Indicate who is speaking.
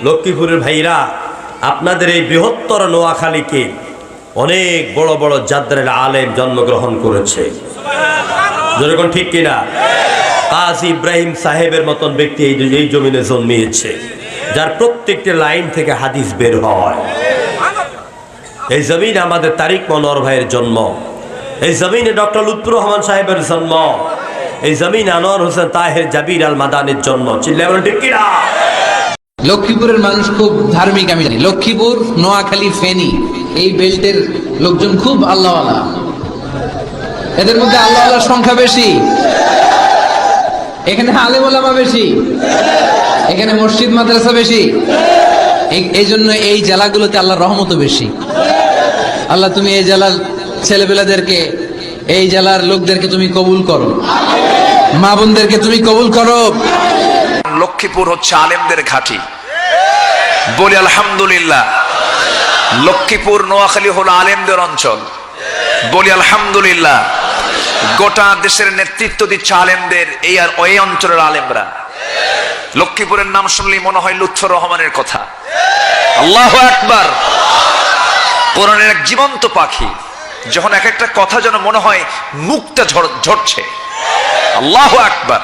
Speaker 1: লক্ষ্মীপুরের ভাইরা আপনাদের এই বৃহত্তর নোয়াখালীকে অনেক বড় বড় জাদ্রের আলেম জন্মগ্রহণ করেছে, যেরকম ঠিক কিনা? কাজী ইব্রাহিম সাহেবের মতন ব্যক্তি এই জমিনে জন্মিয়েছে, যার প্রত্যেকটি লাইন থেকে হাদিস বের হয়। এই জমিনে আমাদের তারিক মনোয়ার ভাইয়ের জন্ম, এই জমিনে ডক্টর লুৎফুর রহমান সাহেবের জন্ম, এই জমিনে আনোয়ার হোসেন তাহের জাবির আল মাদানির জন্ম। চিল্লায় বলেন ঠিক কিনা?
Speaker 2: লক্ষ্মীপুরের মানুষ খুব ধার্মিক, আমি জানি। লক্ষ্মীপুর, নোয়াখালী, ফেনী এই বেল্টের লোকজন খুব আল্লাহওয়ালা। এদের মধ্যে আল্লাহওয়ালার সংখ্যা বেশি, এখানে আলেম ওলামা বেশি, এখানে মসজিদ মাদ্রাসা বেশি। এই জন্য এই জেলাগুলোতে আল্লাহর রহমতও বেশি। আল্লাহ তুমি এই জেলার ছেলেপেলাদেরকে, এই জেলার লোকদেরকে তুমি কবুল করো, মা বোনদেরকে তুমি কবুল করো।
Speaker 3: লক্ষ্মীপুর হচ্ছে আলেমদের ঘাঁটি, বলি আলহামদুলিল্লাহ। লক্ষ্মীপুর নোয়াখালী হলো আলেমদের অঞ্চল, বলি আলহামদুলিল্লাহ। গোটা দেশের নেতৃত্ব দিচ্ছে আলেমদের এই আর ওই অঞ্চলের আলেমরা। লক্ষ্মীপুরের নাম শুনলেই মনে হয় লুৎফুর রহমানের কথা। আল্লাহু আকবার। কোরআনের এক জীবন্ত পাখি, যখন এক একটা কথা যেন মনে হয় মুক্তা ঝরছে। আল্লাহু আকবার।